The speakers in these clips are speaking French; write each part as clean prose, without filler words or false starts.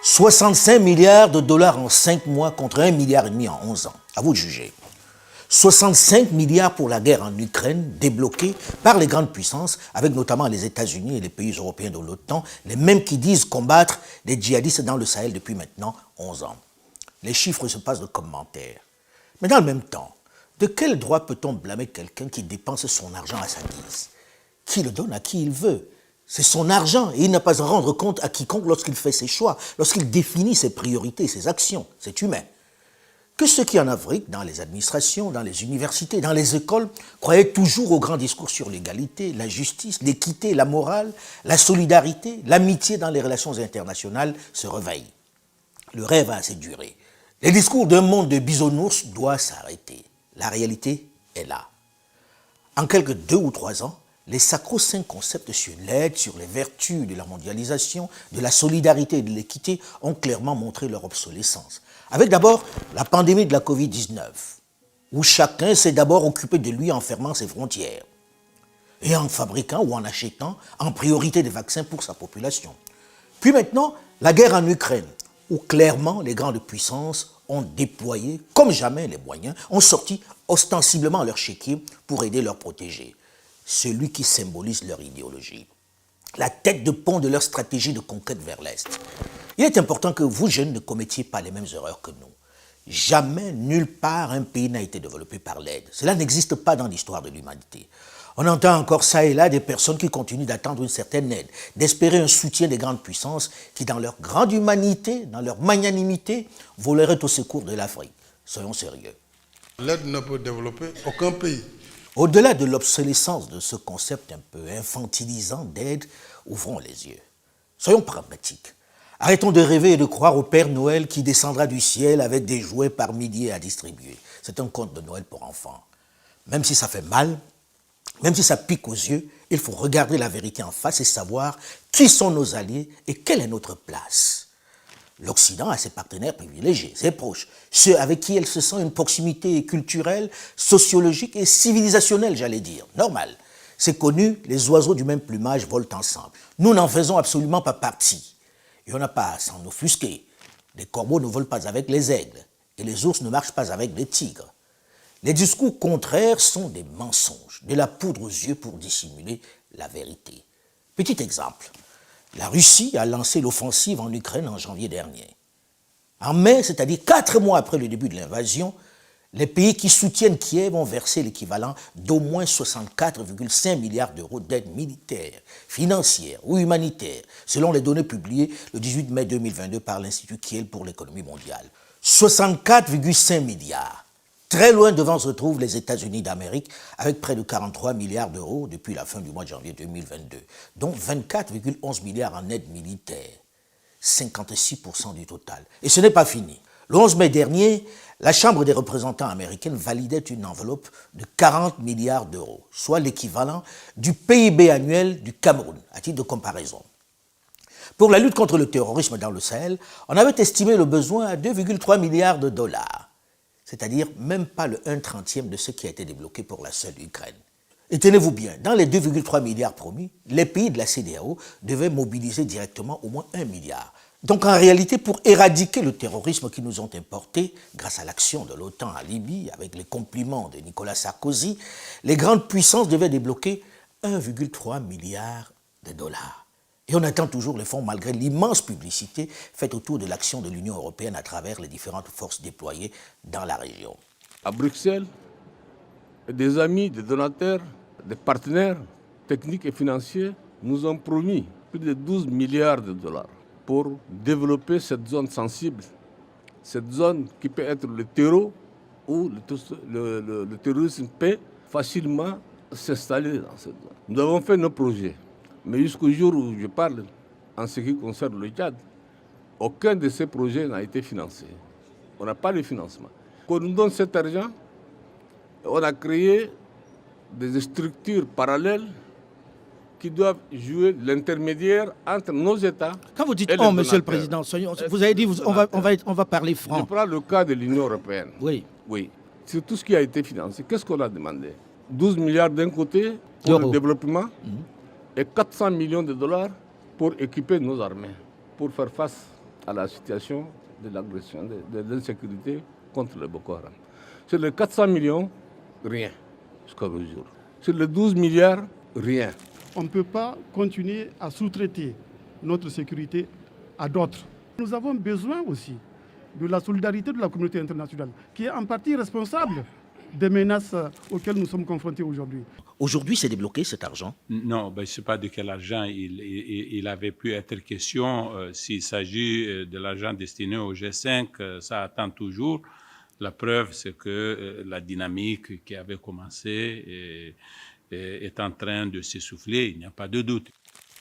65 milliards de dollars en 5 mois contre 1,5 milliard en 11 ans. À vous de juger. 65 milliards pour la guerre en Ukraine, débloquée par les grandes puissances, avec notamment les États-Unis et les pays européens de l'OTAN, les mêmes qui disent combattre les djihadistes dans le Sahel depuis maintenant 11 ans. Les chiffres se passent de commentaires. Mais dans le même temps, de quel droit peut-on blâmer quelqu'un qui dépense son argent à sa guise? Qui le donne à qui il veut? C'est son argent et il n'a pas à rendre compte à quiconque lorsqu'il fait ses choix, lorsqu'il définit ses priorités, ses actions. C'est humain. Que ceux qui en Afrique, dans les administrations, dans les universités, dans les écoles, croyaient toujours aux grands discours sur l'égalité, la justice, l'équité, la morale, la solidarité, l'amitié dans les relations internationales se réveillent. Le rêve a assez duré. Les discours d'un monde de bisounours doivent s'arrêter. La réalité est là. En quelques 2 ou 3 ans, les sacro-saints concepts sur l'aide, sur les vertus de la mondialisation, de la solidarité et de l'équité ont clairement montré leur obsolescence. Avec d'abord la pandémie de la Covid-19, où chacun s'est d'abord occupé de lui en fermant ses frontières et en fabriquant ou en achetant en priorité des vaccins pour sa population. Puis maintenant, la guerre en Ukraine, où clairement les grandes puissances ont déployé comme jamais les moyens, ont sorti ostensiblement leur chéquier pour aider leurs protégés, celui qui symbolise leur idéologie, la tête de pont de leur stratégie de conquête vers l'Est. Il est important que vous, jeunes, ne commettiez pas les mêmes erreurs que nous. Jamais, nulle part, un pays n'a été développé par l'aide. Cela n'existe pas dans l'histoire de l'humanité. On entend encore ça et là des personnes qui continuent d'attendre une certaine aide, d'espérer un soutien des grandes puissances qui, dans leur grande humanité, dans leur magnanimité, voleraient au secours de l'Afrique. Soyons sérieux. L'aide ne peut développer aucun pays. Au-delà de l'obsolescence de ce concept un peu infantilisant d'aide, ouvrons les yeux. Soyons pragmatiques. Arrêtons de rêver et de croire au Père Noël qui descendra du ciel avec des jouets par milliers à distribuer. C'est un conte de Noël pour enfants. Même si ça fait mal, même si ça pique aux yeux, il faut regarder la vérité en face et savoir qui sont nos alliés et quelle est notre place. L'Occident a ses partenaires privilégiés, ses proches, ceux avec qui elle se sent une proximité culturelle, sociologique et civilisationnelle, j'allais dire, normal. C'est connu, les oiseaux du même plumage volent ensemble. Nous n'en faisons absolument pas partie. Et on n'a pas à s'en offusquer. Les corbeaux ne volent pas avec les aigles et les ours ne marchent pas avec les tigres. Les discours contraires sont des mensonges, de la poudre aux yeux pour dissimuler la vérité. Petit exemple, la Russie a lancé l'offensive en Ukraine en janvier dernier. En mai, c'est-à-dire 4 mois après le début de l'invasion, les pays qui soutiennent Kiev ont versé l'équivalent d'au moins 64,5 milliards d'euros d'aide militaire, financière ou humanitaire, selon les données publiées le 18 mai 2022 par l'Institut Kiel pour l'économie mondiale. 64,5 milliards. Très loin devant se retrouvent les États-Unis d'Amérique avec près de 43 milliards d'euros depuis la fin du mois de janvier 2022, dont 24,11 milliards en aide militaire, 56% du total. Et ce n'est pas fini. Le 11 mai dernier, la Chambre des représentants américaine validait une enveloppe de 40 milliards d'euros, soit l'équivalent du PIB annuel du Cameroun, à titre de comparaison. Pour la lutte contre le terrorisme dans le Sahel, on avait estimé le besoin à 2,3 milliards de dollars, c'est-à-dire même pas le 1/30 de ce qui a été débloqué pour la seule Ukraine. Et tenez-vous bien, dans les 2,3 milliards promis, les pays de la CEDEAO devaient mobiliser directement au moins 1 milliard. Donc en réalité, pour éradiquer le terrorisme qui nous ont importé, grâce à l'action de l'OTAN en Libye, avec les compliments de Nicolas Sarkozy, les grandes puissances devaient débloquer 1,3 milliard de dollars. Et on attend toujours les fonds malgré l'immense publicité faite autour de l'action de l'Union européenne à travers les différentes forces déployées dans la région. À Bruxelles, des amis, des donateurs, des partenaires techniques et financiers nous ont promis plus de 12 milliards de dollars pour développer cette zone sensible, cette zone qui peut être le terreau où le terrorisme peut facilement s'installer dans cette zone. Nous avons fait nos projets, mais jusqu'au jour où je parle, en ce qui concerne le Tchad, aucun de ces projets n'a été financé. On n'a pas de financement. Quand on nous donne cet argent, on a créé des structures parallèles qui doivent jouer l'intermédiaire entre nos États. Quand vous dites « on », Monsieur le Président, vous avez dit on va parler franc. Je prends le cas de l'Union européenne. Oui. Oui. Sur tout ce qui a été financé, qu'est-ce qu'on a demandé? 12 milliards d'un côté pour le développement et 400 millions de dollars pour équiper nos armées, pour faire face à la situation de l'agression, de l'insécurité contre le Boko Haram. Sur les 400 millions, rien jusqu'à aujourd'hui. Sur les 12 milliards, rien. On ne peut pas continuer à sous-traiter notre sécurité à d'autres. Nous avons besoin aussi de la solidarité de la communauté internationale, qui est en partie responsable des menaces auxquelles nous sommes confrontés aujourd'hui. Aujourd'hui, c'est débloqué cet argent? Non, je ne sais pas de quel argent il avait pu être question. S'il s'agit de l'argent destiné au G5, ça attend toujours. La preuve, c'est que la dynamique qui avait commencé est en train de s'essouffler, il n'y a pas de doute.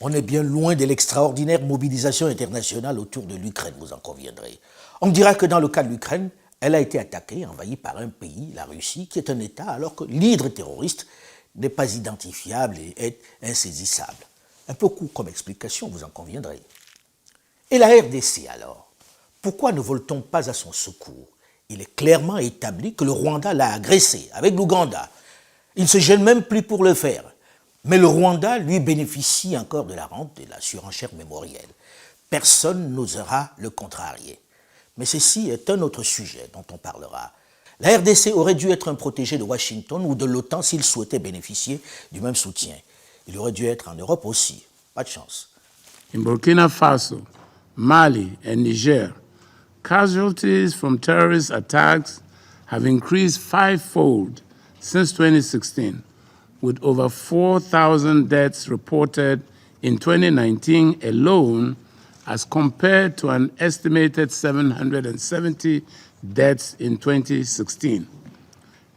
On est bien loin de l'extraordinaire mobilisation internationale autour de l'Ukraine, vous en conviendrez. On dira que dans le cas de l'Ukraine, elle a été attaquée, envahie par un pays, la Russie, qui est un État, alors que l'hydre terroriste n'est pas identifiable et est insaisissable. Un peu court comme explication, vous en conviendrez. Et la RDC alors? Pourquoi ne vole-t-on pas à son secours? Il est clairement établi que le Rwanda l'a agressé avec l'Ouganda. Il ne se gêne même plus pour le faire. Mais le Rwanda, lui, bénéficie encore de la rente de la surenchère mémorielle. Personne n'osera le contrarier. Mais ceci est un autre sujet dont on parlera. La RDC aurait dû être un protégé de Washington ou de l'OTAN s'il souhaitait bénéficier du même soutien. Il aurait dû être en Europe aussi. Pas de chance. In Burkina Faso, Mali, and Niger, casualties from terrorist attacks have increased fivefold since 2016, with over 4,000 deaths reported in 2019 alone, as compared to an estimated 770 deaths in 2016.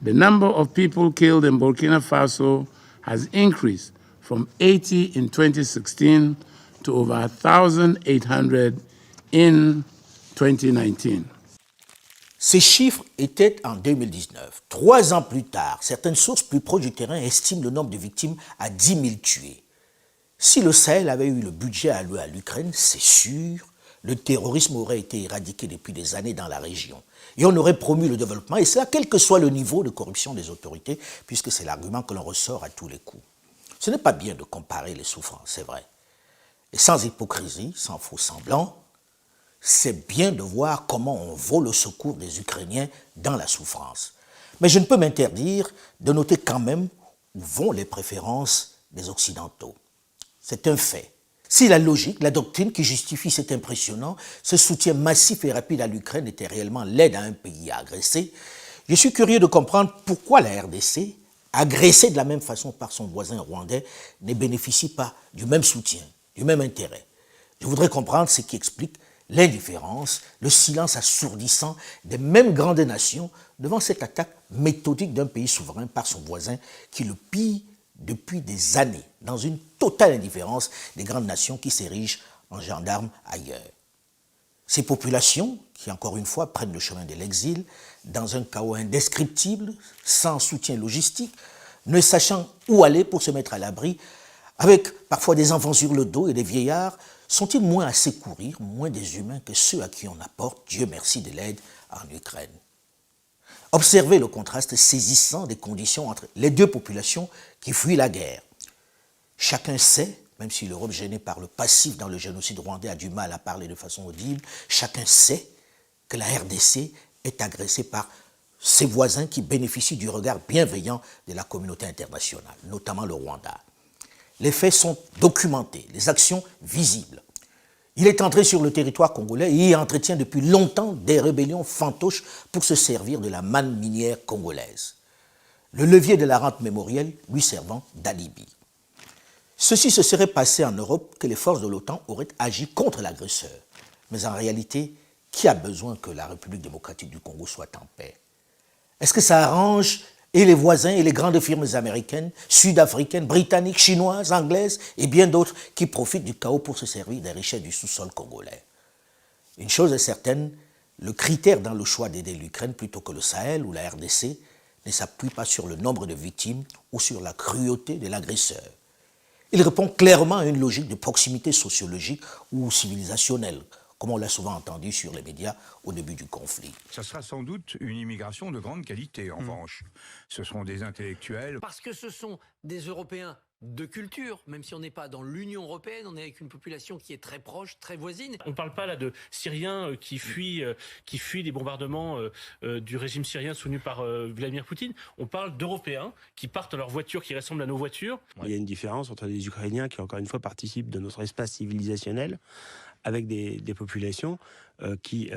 The number of people killed in Burkina Faso has increased from 80 in 2016 to over 1,800 in 2019. Ces chiffres étaient en 2019. 3 ans plus tard, certaines sources plus proches du terrain estiment le nombre de victimes à 10 000 tués. Si le Sahel avait eu le budget alloué à l'Ukraine, c'est sûr, le terrorisme aurait été éradiqué depuis des années dans la région. Et on aurait promu le développement, et cela quel que soit le niveau de corruption des autorités, puisque c'est l'argument que l'on ressort à tous les coups. Ce n'est pas bien de comparer les souffrances, c'est vrai. Et sans hypocrisie, sans faux semblant, c'est bien de voir comment on vaut le secours des Ukrainiens dans la souffrance. Mais je ne peux m'interdire de noter quand même où vont les préférences des Occidentaux. C'est un fait. Si la logique, la doctrine qui justifie cet impressionnant, ce soutien massif et rapide à l'Ukraine était réellement l'aide à un pays à agresser, je suis curieux de comprendre pourquoi la RDC, agressée de la même façon par son voisin rwandais, ne bénéficie pas du même soutien, du même intérêt. Je voudrais comprendre ce qui explique l'indifférence, le silence assourdissant des mêmes grandes nations devant cette attaque méthodique d'un pays souverain par son voisin qui le pille depuis des années, dans une totale indifférence des grandes nations qui s'érigent en gendarmes ailleurs. Ces populations, qui encore une fois prennent le chemin de l'exil, dans un chaos indescriptible, sans soutien logistique, ne sachant où aller pour se mettre à l'abri, avec parfois des enfants sur le dos et des vieillards, sont-ils moins à secourir, moins déshumains que ceux à qui on apporte, Dieu merci, de l'aide en Ukraine? Observez le contraste saisissant des conditions entre les deux populations qui fuient la guerre. Chacun sait, même si l'Europe gênée par le passif dans le génocide rwandais a du mal à parler de façon audible, chacun sait que la RDC est agressée par ses voisins qui bénéficient du regard bienveillant de la communauté internationale, notamment le Rwanda. Les faits sont documentés, les actions visibles. Il est entré sur le territoire congolais et y entretient depuis longtemps des rébellions fantoches pour se servir de la manne minière congolaise. Le levier de la rente mémorielle lui servant d'alibi. Ceci se serait passé en Europe que les forces de l'OTAN auraient agi contre l'agresseur. Mais en réalité, qui a besoin que la République démocratique du Congo soit en paix? Est-ce que ça arrange et les voisins et les grandes firmes américaines, sud-africaines, britanniques, chinoises, anglaises et bien d'autres qui profitent du chaos pour se servir des richesses du sous-sol congolais? Une chose est certaine, le critère dans le choix d'aider l'Ukraine plutôt que le Sahel ou la RDC ne s'appuie pas sur le nombre de victimes ou sur la cruauté de l'agresseur. Il répond clairement à une logique de proximité sociologique ou civilisationnelle, comme on l'a souvent entendu sur les médias au début du conflit. Ça sera sans doute une immigration de grande qualité, en revanche. Ce seront des intellectuels. Parce que ce sont des Européens de culture, même si on n'est pas dans l'Union européenne, on est avec une population qui est très proche, très voisine. On ne parle pas là de Syriens qui fuient les bombardements du régime syrien soutenu par Vladimir Poutine. On parle d'Européens qui partent dans leurs voitures qui ressemblent à nos voitures. Il y a une différence entre les Ukrainiens qui, encore une fois, participent de notre espace civilisationnel avec des populations qui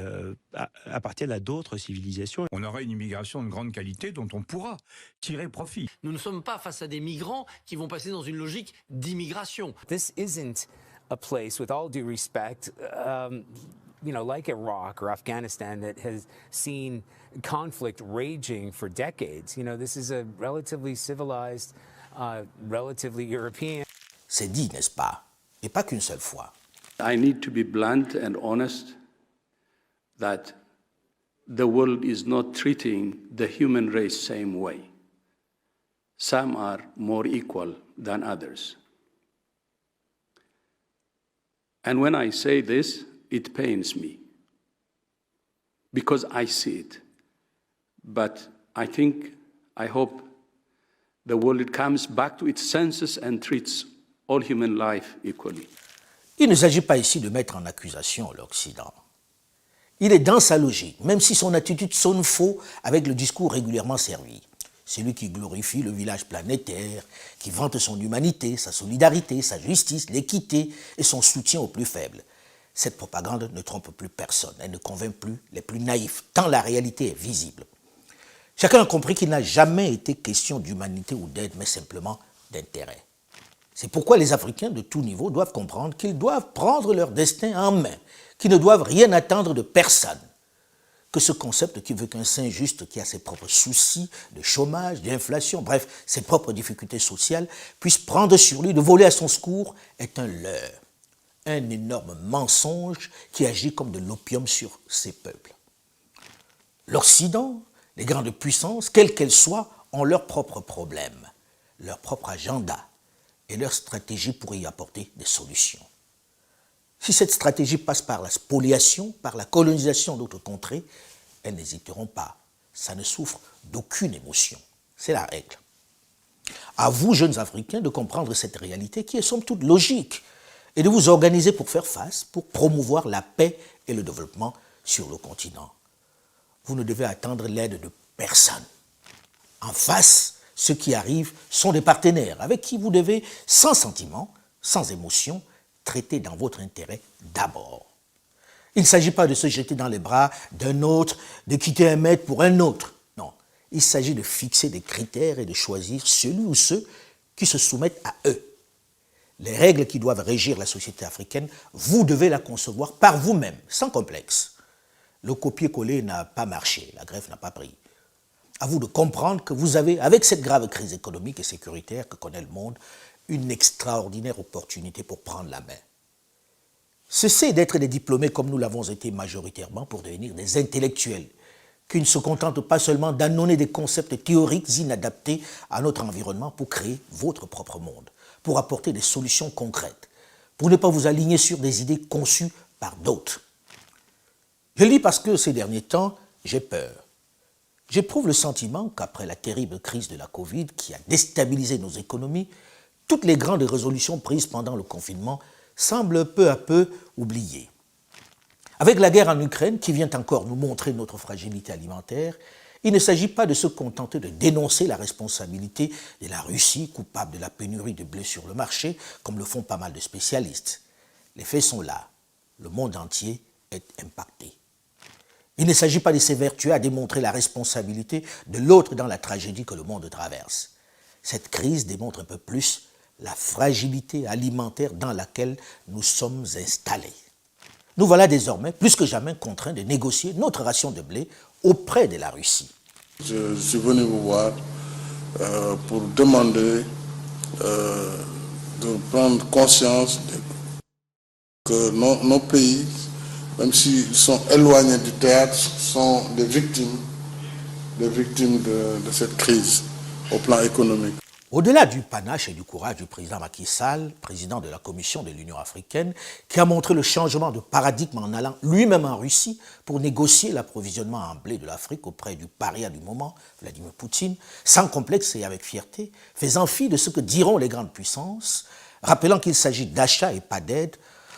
appartiennent à d'autres civilisations. On aura une immigration de grande qualité dont on pourra tirer profit. Nous ne sommes pas face à des migrants qui vont passer dans une logique d'immigration. This isn't a place, with all due respect, like Iraq or Afghanistan that has seen conflict raging for decades. This is a relatively civilized, relatively European. C'est dit, n'est-ce pas? Et pas qu'une seule fois. I need to be blunt and honest that the world is not treating the human race same way. Some are more equal than others. And when I say this, it pains me because I see it. But I hope the world comes back to its senses and treats all human life equally. Il ne s'agit pas ici de mettre en accusation l'Occident. Il est dans sa logique, même si son attitude sonne faux avec le discours régulièrement servi. Celui qui glorifie le village planétaire, qui vante son humanité, sa solidarité, sa justice, l'équité et son soutien aux plus faibles. Cette propagande ne trompe plus personne, elle ne convainc plus les plus naïfs, tant la réalité est visible. Chacun a compris qu'il n'a jamais été question d'humanité ou d'aide, mais simplement d'intérêt. C'est pourquoi les Africains de tout niveau doivent comprendre qu'ils doivent prendre leur destin en main, qu'ils ne doivent rien attendre de personne. Que ce concept qui veut qu'un saint juste qui a ses propres soucis de chômage, d'inflation, bref, ses propres difficultés sociales, puisse prendre sur lui de voler à son secours est un leurre, un énorme mensonge qui agit comme de l'opium sur ces peuples. L'Occident, les grandes puissances, quelles qu'elles soient, ont leurs propres problèmes, leur propre agenda et leur stratégie pour y apporter des solutions. Si cette stratégie passe par la spoliation, par la colonisation d'autres contrées, elles n'hésiteront pas. Ça ne souffre d'aucune émotion. C'est la règle. À vous, jeunes Africains, de comprendre cette réalité qui est somme toute logique et de vous organiser pour faire face, pour promouvoir la paix et le développement sur le continent. Vous ne devez attendre l'aide de personne. En face, ceux qui arrivent sont des partenaires avec qui vous devez, sans sentiment, sans émotion, traiter dans votre intérêt d'abord. Il ne s'agit pas de se jeter dans les bras d'un autre, de quitter un maître pour un autre. Non, il s'agit de fixer des critères et de choisir celui ou ceux qui se soumettent à eux. Les règles qui doivent régir la société africaine, vous devez la concevoir par vous-même, sans complexe. Le copier-coller n'a pas marché, la greffe n'a pas pris. À vous de comprendre que vous avez, avec cette grave crise économique et sécuritaire que connaît le monde, une extraordinaire opportunité pour prendre la main. Cessez d'être des diplômés comme nous l'avons été majoritairement pour devenir des intellectuels qui ne se contentent pas seulement d'annoncer des concepts théoriques inadaptés à notre environnement pour créer votre propre monde, pour apporter des solutions concrètes, pour ne pas vous aligner sur des idées conçues par d'autres. Je le dis parce que ces derniers temps, j'ai peur. J'éprouve le sentiment qu'après la terrible crise de la Covid qui a déstabilisé nos économies, toutes les grandes résolutions prises pendant le confinement semblent peu à peu oubliées. Avec la guerre en Ukraine qui vient encore nous montrer notre fragilité alimentaire, il ne s'agit pas de se contenter de dénoncer la responsabilité de la Russie, coupable de la pénurie de blé sur le marché, comme le font pas mal de spécialistes. Les faits sont là. Le monde entier est impacté. Il ne s'agit pas de s'évertuer à démontrer la responsabilité de l'autre dans la tragédie que le monde traverse. Cette crise démontre un peu plus la fragilité alimentaire dans laquelle nous sommes installés. Nous voilà désormais, plus que jamais, contraints de négocier notre ration de blé auprès de la Russie. Je suis venu vous voir pour demander de prendre conscience que nos pays, même s'ils sont éloignés du théâtre, sont des victimes de cette crise au plan économique. Au-delà du panache et du courage du président Macky Sall, président de la Commission de l'Union africaine, qui a montré le changement de paradigme en allant lui-même en Russie pour négocier l'approvisionnement en blé de l'Afrique auprès du paria du moment, Vladimir Poutine, sans complexe et avec fierté, faisant fi de ce que diront les grandes puissances, rappelant qu'il s'agit d'achat et pas d'aide,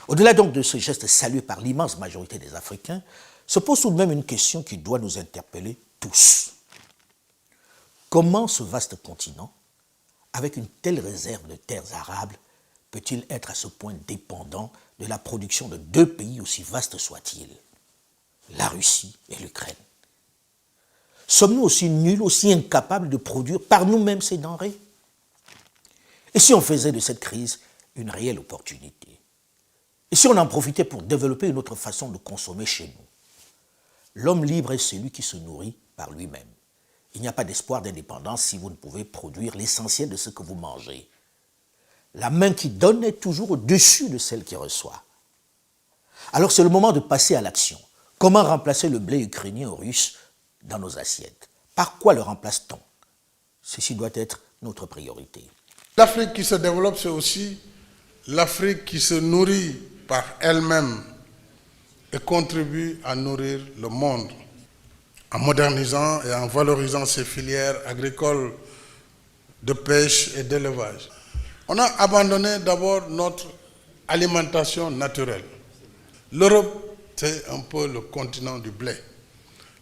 au-delà donc de ce geste salué par l'immense majorité des Africains, se pose tout de même une question qui doit nous interpeller tous. Comment ce vaste continent, avec une telle réserve de terres arables, peut-il être à ce point dépendant de la production de deux pays aussi vastes soient-ils, la Russie et l'Ukraine? Sommes-nous aussi nuls, aussi incapables de produire par nous-mêmes ces denrées? Et si on faisait de cette crise une réelle opportunité? Et si on en profitait pour développer une autre façon de consommer chez nous? L'homme libre est celui qui se nourrit par lui-même. Il n'y a pas d'espoir d'indépendance si vous ne pouvez produire l'essentiel de ce que vous mangez. La main qui donne est toujours au-dessus de celle qui reçoit. Alors c'est le moment de passer à l'action. Comment remplacer le blé ukrainien ou russe dans nos assiettes? Par quoi le remplace-t-on? Ceci doit être notre priorité. L'Afrique qui se développe, c'est aussi l'Afrique qui se nourrit par elle-même et contribue à nourrir le monde, en modernisant et en valorisant ses filières agricoles de pêche et d'élevage. On a abandonné d'abord notre alimentation naturelle. L'Europe, c'est un peu le continent du blé.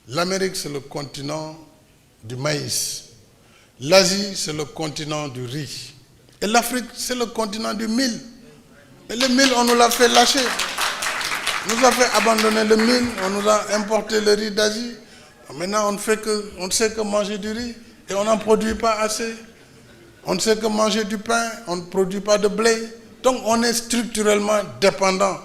L'Amérique, c'est le continent du maïs. L'Asie, c'est le continent du riz. Et l'Afrique, c'est le continent du mil. Et le mil, on nous l'a fait lâcher. On nous a fait abandonner le mil, on nous a importé le riz d'Asie. Maintenant, on ne sait que manger du riz et on n'en produit pas assez. On ne sait que manger du pain, on ne produit pas de blé. Donc, on est structurellement dépendant.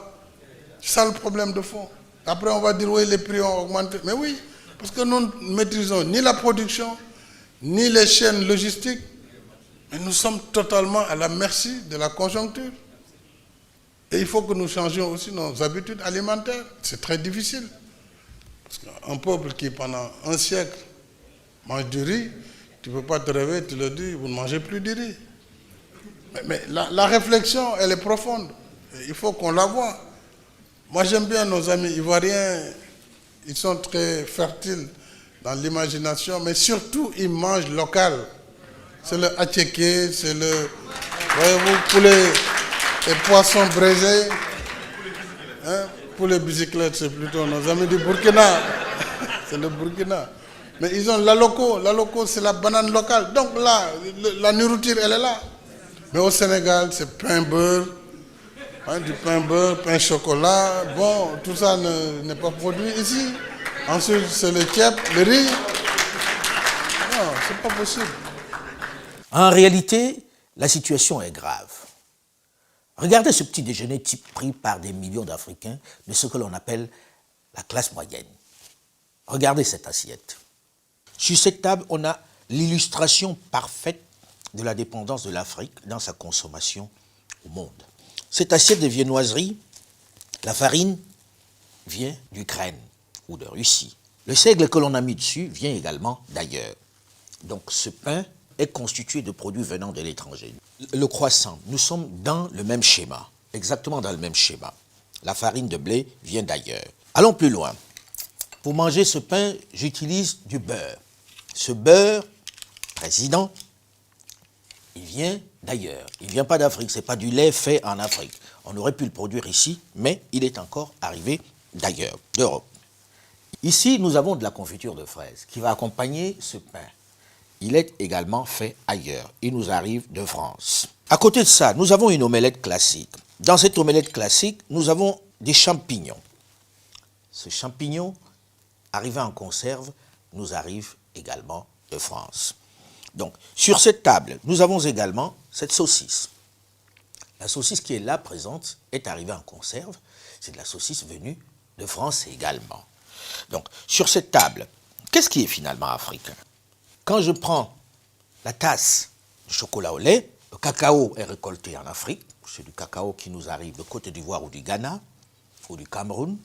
C'est ça le problème de fond. Après, on va dire, oui, les prix ont augmenté. Mais oui, parce que nous ne maîtrisons ni la production, ni les chaînes logistiques. Mais nous sommes totalement à la merci de la conjoncture. Et il faut que nous changions aussi nos habitudes alimentaires. C'est très difficile. Parce qu'un peuple qui, pendant un siècle, mange du riz, tu ne peux pas te réveiller, tu le dis, vous ne mangez plus du riz. Mais la réflexion, elle est profonde. Il faut qu'on la voie. Moi, j'aime bien nos amis ivoiriens. Ils sont très fertiles dans l'imagination, mais surtout, ils mangent local. C'est le attiéké, c'est le, voyez-vous, poulet et poissons braisés. Hein? Pour les bicyclettes, c'est plutôt nos amis du Burkina. C'est le Burkina. Mais ils ont la loco. La loco, c'est la banane locale. Donc là, la nourriture, elle est là. Mais au Sénégal, c'est pain beurre, hein, du pain beurre, pain chocolat. Bon, tout ça n'est pas produit ici. Ensuite, c'est le tiep, le riz. Non, c'est pas possible. En réalité, la situation est grave. Regardez ce petit déjeuner type pris par des millions d'Africains de ce que l'on appelle la classe moyenne. Regardez cette assiette. Sur cette table, on a l'illustration parfaite de la dépendance de l'Afrique dans sa consommation au monde. Cette assiette de viennoiserie, la farine vient d'Ukraine ou de Russie. Le seigle que l'on a mis dessus vient également d'ailleurs. Donc ce pain est constitué de produits venant de l'étranger. Le croissant, nous sommes dans le même schéma, exactement dans le même schéma. La farine de blé vient d'ailleurs. Allons plus loin. Pour manger ce pain, j'utilise du beurre. Ce beurre, président, il vient d'ailleurs. Il ne vient pas d'Afrique, ce n'est pas du lait fait en Afrique. On aurait pu le produire ici, mais il est encore arrivé d'ailleurs, d'Europe. Ici, nous avons de la confiture de fraises qui va accompagner ce pain. Il est également fait ailleurs. Il nous arrive de France. À côté de ça, nous avons une omelette classique. Dans cette omelette classique, nous avons des champignons. Ce champignon, arrivé en conserve, nous arrive également de France. Donc, sur cette table, nous avons également cette saucisse. La saucisse qui est là présente est arrivée en conserve. C'est de la saucisse venue de France également. Donc, sur cette table, qu'est-ce qui est finalement africain? Quand je prends la tasse de chocolat au lait, le cacao est récolté en Afrique. C'est du cacao qui nous arrive de Côte d'Ivoire ou du Ghana ou du Cameroun,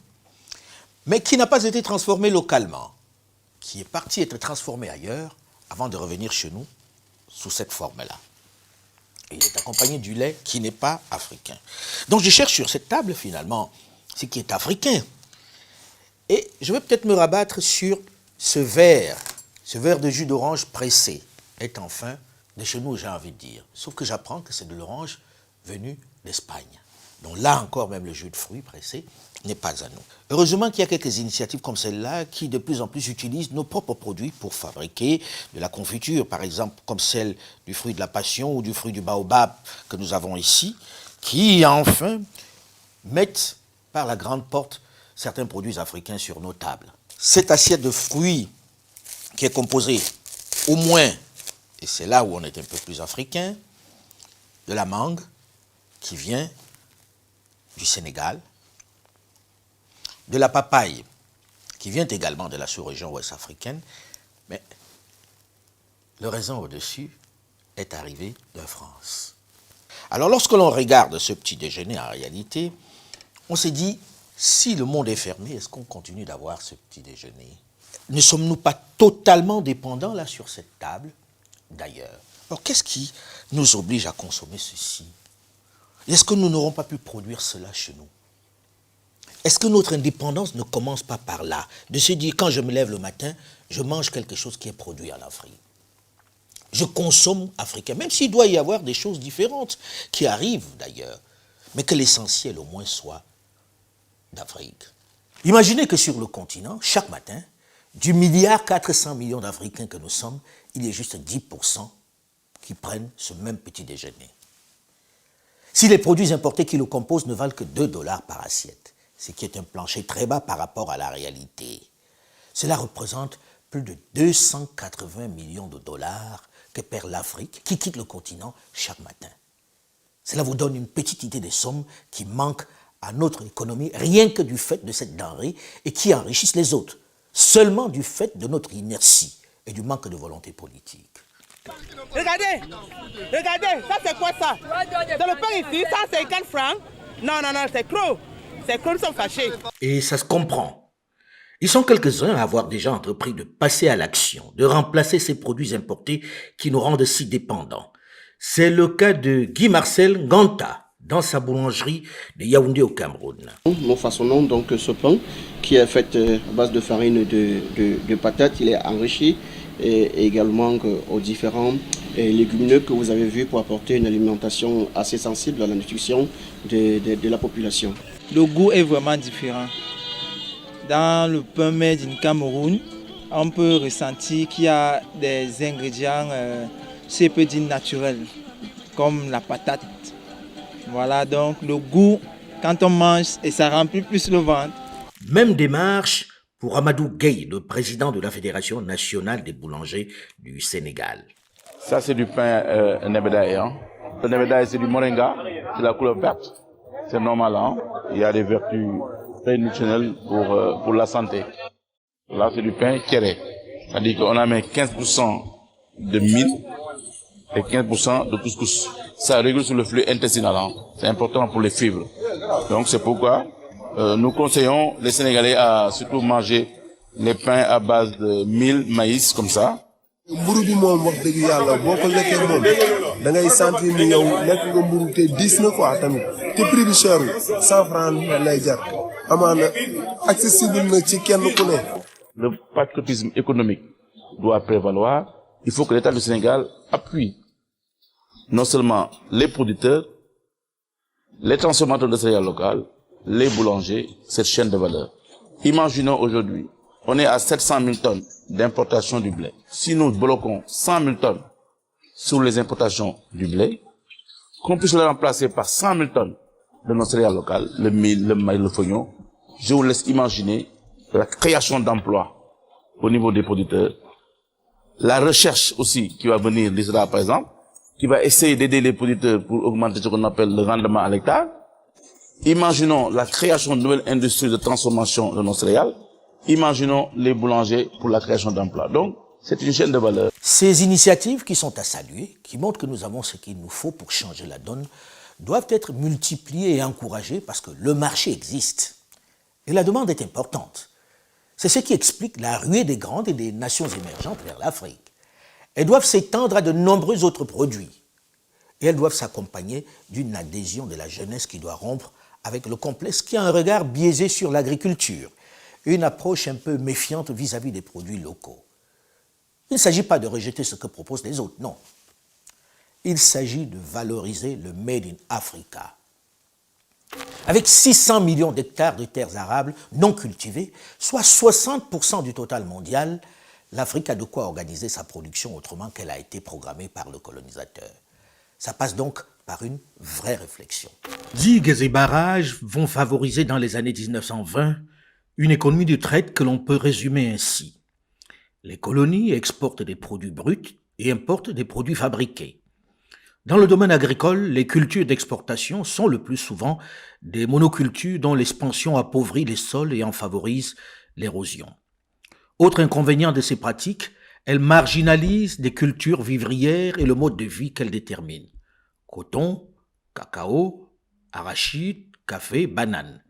mais qui n'a pas été transformé localement, qui est parti être transformé ailleurs avant de revenir chez nous sous cette forme-là. Il est accompagné du lait qui n'est pas africain. Donc je cherche sur cette table, finalement, ce qui est africain. Et je vais peut-être me rabattre sur ce verre de jus d'orange pressé est enfin de chez nous, j'ai envie de dire. Sauf que j'apprends que c'est de l'orange venue d'Espagne. Donc là encore, même le jus de fruits pressé n'est pas à nous. Heureusement qu'il y a quelques initiatives comme celle-là qui de plus en plus utilisent nos propres produits pour fabriquer de la confiture, par exemple comme celle du fruit de la passion ou du fruit du baobab que nous avons ici, qui enfin mettent par la grande porte certains produits africains sur nos tables. Cette assiette de fruits qui est composée au moins, et c'est là où on est un peu plus africain, de la mangue qui vient du Sénégal, de la papaye qui vient également de la sous-région ouest africaine, mais le raisin au-dessus est arrivé de France. Alors lorsque l'on regarde ce petit déjeuner en réalité, on s'est dit, si le monde est fermé, est-ce qu'on continue d'avoir ce petit déjeuner? Ne sommes-nous pas totalement dépendants là sur cette table d'ailleurs? Alors qu'est-ce qui nous oblige à consommer ceci? Est-ce que nous n'aurons pas pu produire cela chez nous? Est-ce que notre indépendance ne commence pas par là? De se dire, quand je me lève le matin, je mange quelque chose qui est produit en Afrique. Je consomme africain, même s'il doit y avoir des choses différentes qui arrivent d'ailleurs, mais que l'essentiel au moins soit d'Afrique. Imaginez que sur le continent, chaque matin, du 1,4 milliard d'Africains que nous sommes, il y a juste 10% qui prennent ce même petit déjeuner. Si les produits importés qui le composent ne valent que 2 $ par assiette, ce qui est un plancher très bas par rapport à la réalité, cela représente plus de 280 millions de dollars que perd l'Afrique, qui quitte le continent chaque matin. Cela vous donne une petite idée des sommes qui manquent à notre économie, rien que du fait de cette denrée, et qui enrichissent les autres, seulement du fait de notre inertie et du manque de volonté politique. Regardez, ça c'est quoi ça? C'est le pain ici, ça c'est 4 francs. Non, c'est creux. C'est creux, ils sont fâchés. Et ça se comprend. Ils sont quelques-uns à avoir déjà entrepris de passer à l'action, de remplacer ces produits importés qui nous rendent si dépendants. C'est le cas de Guy-Marcel Nganta, dans sa boulangerie de Yaoundé au Cameroun. Nous façonnons donc ce pain qui est fait à base de farine de patates. Il est enrichi et également aux différents légumineux que vous avez vus pour apporter une alimentation assez sensible à la nutrition de la population. Le goût est vraiment différent. Dans le pain made in Cameroun, on peut ressentir qu'il y a des ingrédients, si on peut dire naturels, comme la patate. Voilà, donc le goût, quand on mange, et ça remplit plus le ventre. Même démarche pour Amadou Gueye, le président de la Fédération nationale des boulangers du Sénégal. Ça, c'est du pain nebedaï. Hein. Le nebedaï, c'est du moringa, c'est la couleur verte. C'est normal, hein. Il y a des vertus très nutritionnelles pour la santé. Là, c'est du pain kéré. C'est-à-dire qu'on a mis 15% de mil et 15% de couscous. Ça régule sur le flux intestinal. Hein. C'est important pour les fibres. Donc, c'est pourquoi nous conseillons les Sénégalais à surtout manger les pains à base de mil, maïs, comme ça. mburu bi moom wax dëgg yàlla boo ko lekkee moom da ngay sentir ni yow lekk nga mburu te diis na quoi tamit te prix bi cher 100 francs lay jar amaana accessible na ci kenn ku ne. Le patriotisme économique doit prévaloir. Il faut que l'État du Sénégal appuie non seulement les producteurs, les transformateurs de céréales locales, les boulangers, cette chaîne de valeur. Imaginons aujourd'hui, on est à 700 000 tonnes d'importation du blé. Si nous bloquons 100 000 tonnes sur les importations du blé, qu'on puisse le remplacer par 100 000 tonnes de nos céréales locales, le mil, le maïs, le fognon, je vous laisse imaginer la création d'emplois au niveau des producteurs, la recherche aussi qui va venir d'Israël par exemple, qui va essayer d'aider les producteurs pour augmenter ce qu'on appelle le rendement à l'hectare. Imaginons la création de nouvelles industries de transformation de nos céréales. Imaginons les boulangers pour la création d'emplois. Donc, c'est une chaîne de valeur. Ces initiatives qui sont à saluer, qui montrent que nous avons ce qu'il nous faut pour changer la donne, doivent être multipliées et encouragées parce que le marché existe. Et la demande est importante. C'est ce qui explique la ruée des grandes et des nations émergentes vers l'Afrique. Elles doivent s'étendre à de nombreux autres produits. Et elles doivent s'accompagner d'une adhésion de la jeunesse qui doit rompre avec le complexe qui a un regard biaisé sur l'agriculture, une approche un peu méfiante vis-à-vis des produits locaux. Il ne s'agit pas de rejeter ce que proposent les autres, non. Il s'agit de valoriser le Made in Africa. Avec 600 millions d'hectares de terres arables non cultivées, soit 60% du total mondial, l'Afrique a de quoi organiser sa production autrement qu'elle a été programmée par le colonisateur. Ça passe donc par une vraie réflexion. Digues et barrages vont favoriser dans les années 1920 une économie de traite que l'on peut résumer ainsi. Les colonies exportent des produits bruts et importent des produits fabriqués. Dans le domaine agricole, les cultures d'exportation sont le plus souvent des monocultures dont l'expansion appauvrit les sols et en favorise l'érosion. Autre inconvénient de ces pratiques, elles marginalisent des cultures vivrières et le mode de vie qu'elles déterminent. Coton, cacao, arachide, café, banane.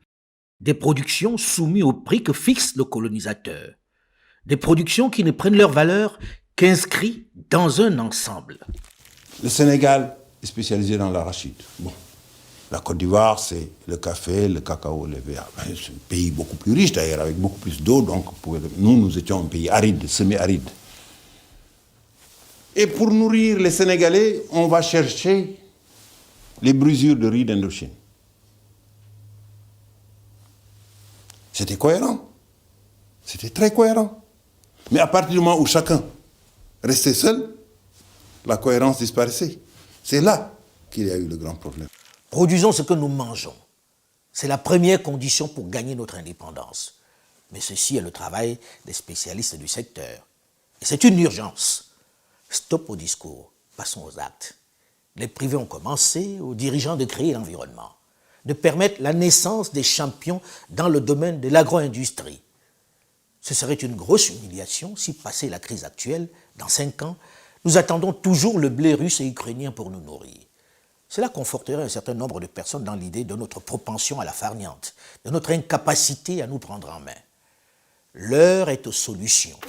Des productions soumises au prix que fixe le colonisateur. Des productions qui ne prennent leur valeur qu'inscrites dans un ensemble. Le Sénégal est spécialisé dans l'arachide. Bon. La Côte d'Ivoire, c'est le café, le cacao, le verre. C'est un pays beaucoup plus riche d'ailleurs, avec beaucoup plus d'eau. Donc nous étions un pays aride, semi-aride. Et pour nourrir les Sénégalais, on va chercher les brisures de riz d'Indochine. C'était cohérent. C'était très cohérent. Mais à partir du moment où chacun restait seul, la cohérence disparaissait. C'est là qu'il y a eu le grand problème. Produisons ce que nous mangeons. C'est la première condition pour gagner notre indépendance. Mais ceci est le travail des spécialistes du secteur. Et c'est une urgence. Stop au discours, passons aux actes. Les privés ont commencé, aux dirigeants de créer l'environnement, de permettre la naissance des champions dans le domaine de l'agro-industrie. Ce serait une grosse humiliation si, passé la crise actuelle, dans 5 ans, nous attendons toujours le blé russe et ukrainien pour nous nourrir. Cela conforterait un certain nombre de personnes dans l'idée de notre propension à la farniente, de notre incapacité à nous prendre en main. L'heure est aux solutions.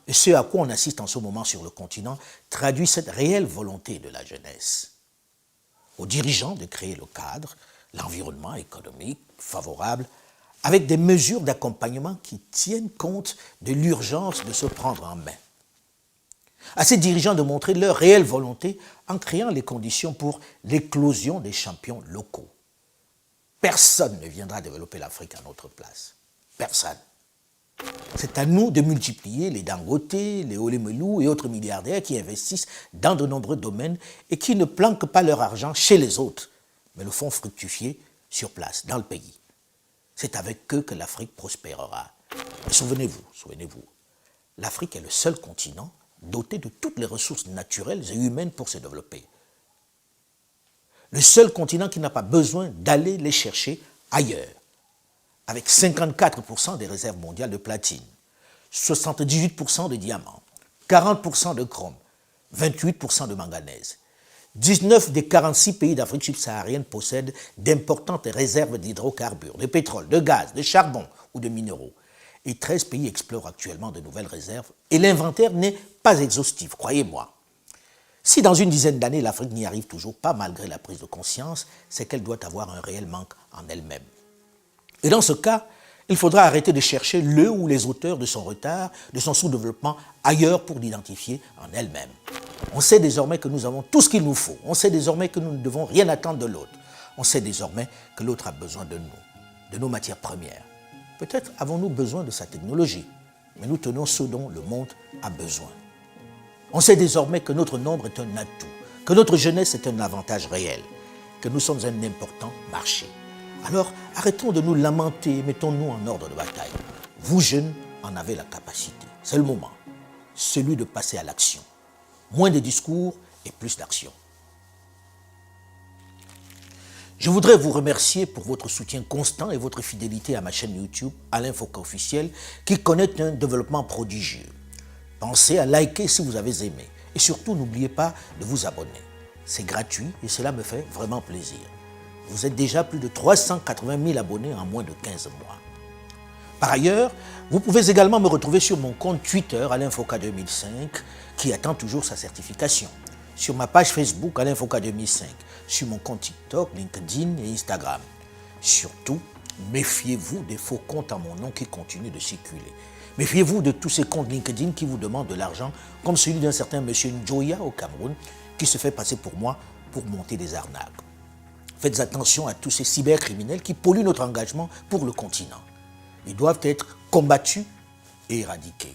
Et ce à quoi on assiste en ce moment sur le continent traduit cette réelle volonté de la jeunesse. Aux dirigeants de créer le cadre, l'environnement économique favorable, avec des mesures d'accompagnement qui tiennent compte de l'urgence de se prendre en main. À ces dirigeants de montrer leur réelle volonté en créant les conditions pour l'éclosion des champions locaux. Personne ne viendra développer l'Afrique à notre place. Personne. C'est à nous de multiplier les Dangote, les Olemelou et autres milliardaires qui investissent dans de nombreux domaines et qui ne planquent pas leur argent chez les autres, mais le font fructifier sur place, dans le pays. C'est avec eux que l'Afrique prospérera. Et souvenez-vous, l'Afrique est le seul continent doté de toutes les ressources naturelles et humaines pour se développer. Le seul continent qui n'a pas besoin d'aller les chercher ailleurs, avec 54% des réserves mondiales de platine, 78% de diamants, 40% de chrome, 28% de manganèse. 19 des 46 pays d'Afrique subsaharienne possèdent d'importantes réserves d'hydrocarbures, de pétrole, de gaz, de charbon ou de minéraux. Et 13 pays explorent actuellement de nouvelles réserves et l'inventaire n'est pas exhaustif, croyez-moi. Si dans une dizaine d'années l'Afrique n'y arrive toujours pas malgré la prise de conscience, c'est qu'elle doit avoir un réel manque en elle-même. Et dans ce cas, il faudra arrêter de chercher le ou les auteurs de son retard, de son sous-développement ailleurs pour l'identifier en elle-même. On sait désormais que nous avons tout ce qu'il nous faut. On sait désormais que nous ne devons rien attendre de l'autre. On sait désormais que l'autre a besoin de nous, de nos matières premières. Peut-être avons-nous besoin de sa technologie, mais nous tenons ce dont le monde a besoin. On sait désormais que notre nombre est un atout, que notre jeunesse est un avantage réel, que nous sommes un important marché. Alors, arrêtons de nous lamenter et mettons-nous en ordre de bataille. Vous, jeunes, en avez la capacité. C'est le moment, celui de passer à l'action. Moins de discours et plus d'action. Je voudrais vous remercier pour votre soutien constant et votre fidélité à ma chaîne YouTube, Alain Foka Officiel, qui connaît un développement prodigieux. Pensez à liker si vous avez aimé. Et surtout, n'oubliez pas de vous abonner. C'est gratuit et cela me fait vraiment plaisir. Vous êtes déjà plus de 380 000 abonnés en moins de 15 mois. Par ailleurs, vous pouvez également me retrouver sur mon compte Twitter, Alain Foka 2005, qui attend toujours sa certification. sur ma page Facebook Alain Foka 2005, sur mon compte TikTok, LinkedIn et Instagram. Surtout, méfiez-vous des faux comptes à mon nom qui continuent de circuler. Méfiez-vous de tous ces comptes LinkedIn qui vous demandent de l'argent, comme celui d'un certain monsieur Njoya au Cameroun, qui se fait passer pour moi pour monter des arnaques. Faites attention à tous ces cybercriminels qui polluent notre engagement pour le continent. Ils doivent être combattus et éradiqués.